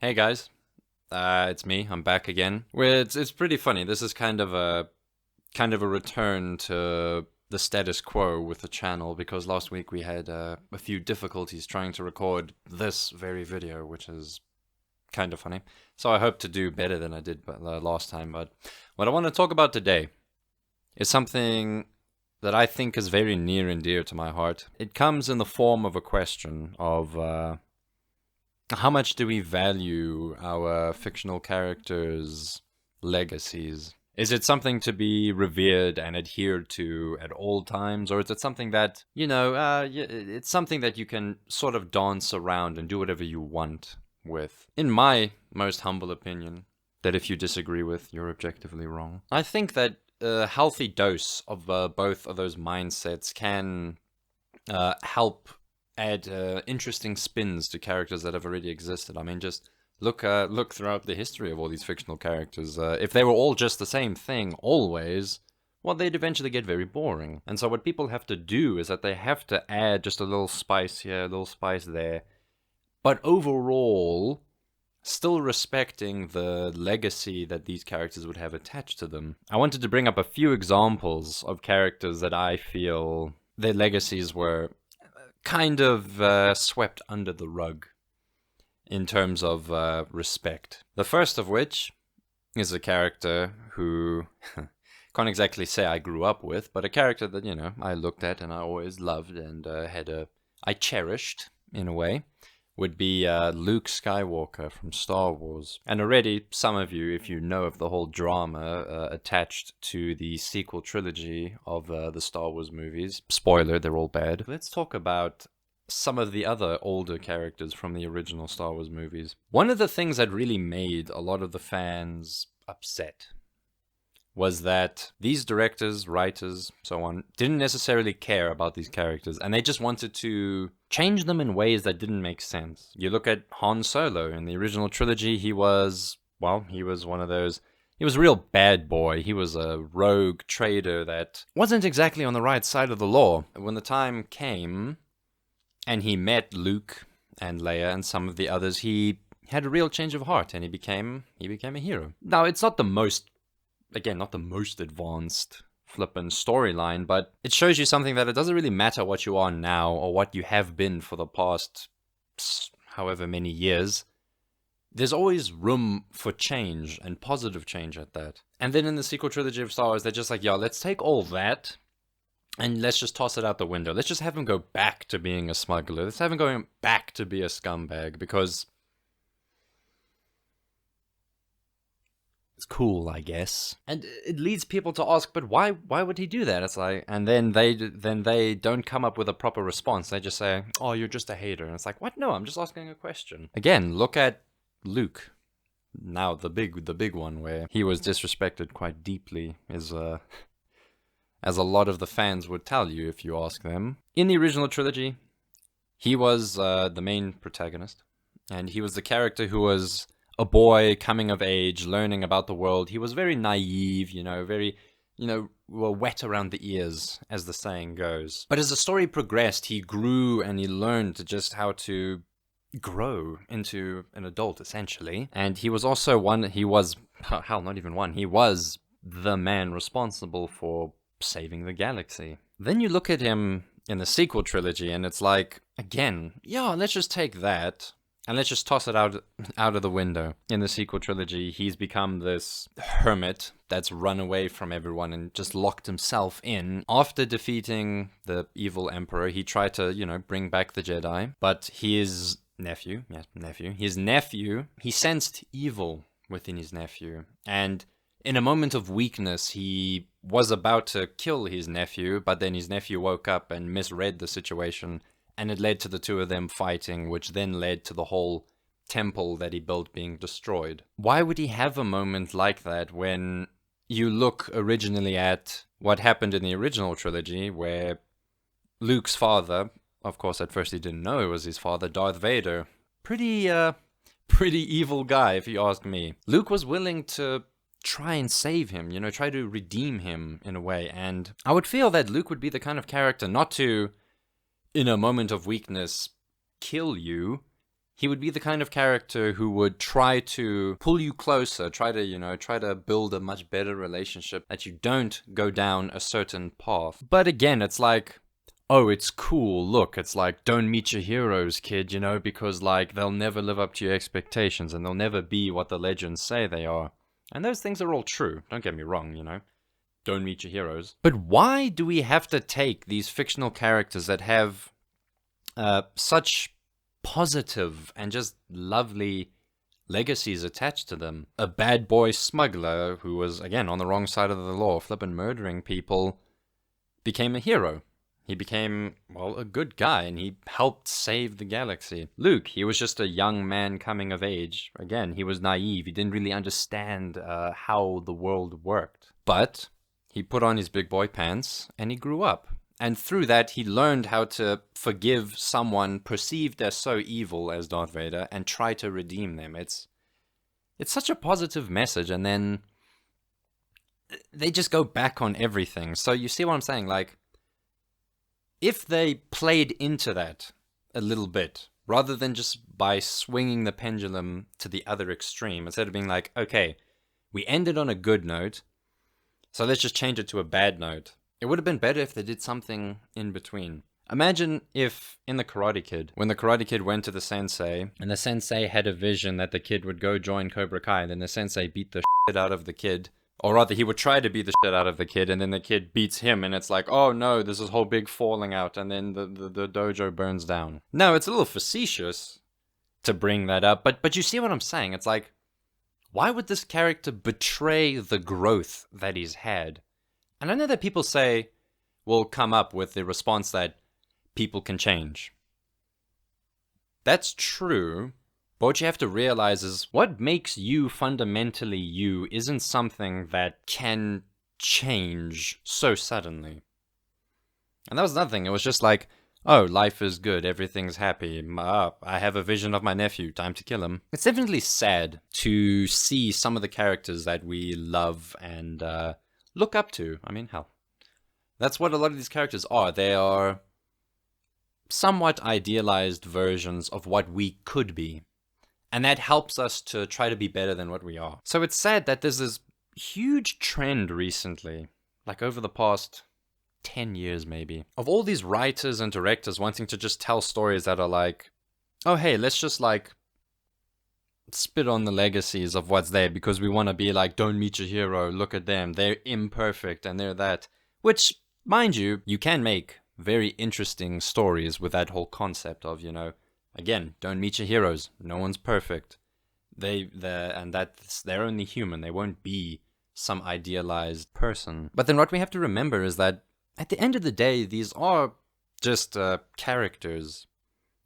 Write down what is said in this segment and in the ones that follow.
Hey guys, it's me. I'm back again. Well, it's pretty funny. This is kind of a return to the status quo with the channel because last week we had a few difficulties trying to record this very video, which is kind of funny. So I hope to do better than I did last time. But what I want to talk about today is something that I think is very near and dear to my heart. It comes in the form of a question of how much do we value our fictional characters' legacies? Is it something to be revered and adhered to at all times, or is it something that, it's something that you can sort of dance around and do whatever you want with? In my most humble opinion, that if you disagree with, you're objectively wrong. I think that a healthy dose of both of those mindsets can help add interesting spins to characters that have already existed. I mean, just look throughout the history of all these fictional characters. If they were all just the same thing always, well, they'd eventually get very boring. And so what people have to do is that they have to add just a little spice here, a little spice there, but overall still respecting the legacy that these characters would have attached to them. I wanted to bring up a few examples of characters that I feel their legacies were kind of swept under the rug in terms of respect. The first of which is a character who can't exactly say I grew up with, but a character that, I looked at and I always loved and I cherished in a way, would be Luke Skywalker from Star Wars. And already, some of you, if you know of the whole drama attached to the sequel trilogy of the Star Wars movies, spoiler, they're all bad. Let's talk about some of the other older characters from the original Star Wars movies. One of the things that really made a lot of the fans upset was that these directors, writers, so on, didn't necessarily care about these characters, and they just wanted to change them in ways that didn't make sense. You look at Han Solo in the original trilogy, he was one of those, he was a real bad boy. He was a rogue trader that wasn't exactly on the right side of the law. When the time came, and he met Luke and Leia and some of the others, he had a real change of heart, and he became a hero. Now, it's not the most advanced flippin' storyline, but it shows you something that it doesn't really matter what you are now or what you have been for the past however many years. There's always room for change and positive change at that. And then in the sequel trilogy of Star Wars, they're just like, let's take all that and let's just toss it out the window. Let's just have him go back to being a smuggler. Let's have him going back to be a scumbag because it's cool, I guess. And it leads people to ask, but why would he do that? It's like, and then they don't come up with a proper response. They just say, oh, you're just a hater. And it's like, what? No, I'm just asking a question. Again, look at Luke. Now the big one where he was disrespected quite deeply is as a lot of the fans would tell you if you ask them. In the original trilogy, he was the main protagonist, and he was the character who was a boy coming of age, learning about the world. He was very naive, very, wet around the ears, as the saying goes. But as the story progressed, he grew and he learned just how to grow into an adult, essentially. And he was also he was the man responsible for saving the galaxy. Then you look at him in the sequel trilogy, and it's like, again, let's just take that and let's just toss it out of the window. In the sequel trilogy, he's become this hermit that's run away from everyone and just locked himself in. After defeating the evil emperor, he tried to, bring back the Jedi, but his nephew, he sensed evil within his nephew, and in a moment of weakness, he was about to kill his nephew, but then his nephew woke up and misread the situation, and it led to the two of them fighting, which then led to the whole temple that he built being destroyed. Why would he have a moment like that when you look originally at what happened in the original trilogy, where Luke's father, of course at first he didn't know it was his father, Darth Vader, pretty evil guy if you ask me. Luke was willing to try and save him, try to redeem him in a way, and I would feel that Luke would be the kind of character not to, in a moment of weakness, kill you. He would be the kind of character who would try to pull you closer, try to build a much better relationship, that you don't go down a certain path. But again, it's like, oh, it's cool, look, it's like, don't meet your heroes, kid, because like, they'll never live up to your expectations, and they'll never be what the legends say they are. And those things are all true, don't get me wrong, Don't meet your heroes. But why do we have to take these fictional characters that have such positive and just lovely legacies attached to them? A bad boy smuggler who was, again, on the wrong side of the law, flippin' murdering people, became a hero. He became, well, a good guy, and he helped save the galaxy. Luke, he was just a young man coming of age. Again, he was naive. He didn't really understand how the world worked. But he put on his big boy pants, and he grew up. And through that, he learned how to forgive someone perceived as so evil as Darth Vader and try to redeem them. It's such a positive message, and then they just go back on everything. So you see what I'm saying? Like, if they played into that a little bit, rather than just by swinging the pendulum to the other extreme, instead of being like, okay, we ended on a good note, so let's just change it to a bad note. It would have been better if they did something in between. Imagine if in The Karate Kid, when the Karate Kid went to the sensei, and the sensei had a vision that the kid would go join Cobra Kai, and then the sensei beat the shit out of the kid. Or rather, he would try to beat the shit out of the kid, and then the kid beats him, and it's like, oh no, there's this whole big falling out, and then the dojo burns down. No, it's a little facetious to bring that up, but you see what I'm saying? It's like, why would this character betray the growth that he's had? And I know that people will come up with the response that people can change. That's true. But what you have to realize is what makes you fundamentally you isn't something that can change so suddenly. And that was nothing. It was just like, oh, life is good, everything's happy. I have a vision of my nephew, time to kill him. It's definitely sad to see some of the characters that we love and look up to. I mean, hell. That's what a lot of these characters are. They are somewhat idealized versions of what we could be. And that helps us to try to be better than what we are. So it's sad that there's this huge trend recently, like over the past 10 years maybe, of all these writers and directors wanting to just tell stories that are like, oh hey, let's just like spit on the legacies of what's there because we want to be like, don't meet your hero, look at them, they're imperfect and they're that. Which, mind you, you can make very interesting stories with that whole concept of, again, don't meet your heroes. No one's perfect. They're only human. They won't be some idealized person. But then what we have to remember is that at the end of the day, these are just characters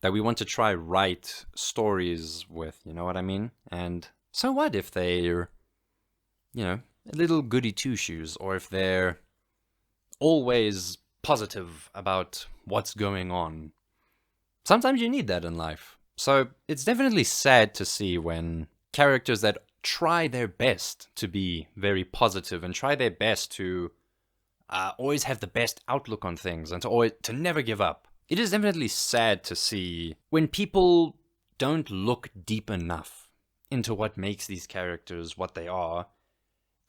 that we want to try write stories with. You know what I mean? And so what if they're, a little goody two-shoes, or if they're always positive about what's going on? Sometimes you need that in life. So it's definitely sad to see when characters that try their best to be very positive and try their best to always have the best outlook on things and to never give up. It is definitely sad to see when people don't look deep enough into what makes these characters what they are,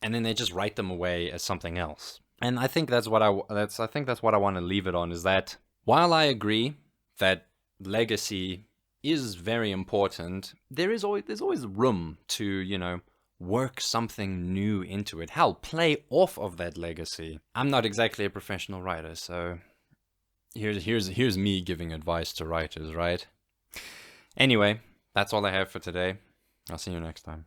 and then they just write them away as something else. And I think that's what I want to leave it on, is that while I agree that legacy is very important, there's always room to, work something new into it. Hell, play off of that legacy. I'm not exactly a professional writer, so here's me giving advice to writers, right? Anyway, that's all I have for today. I'll see you next time.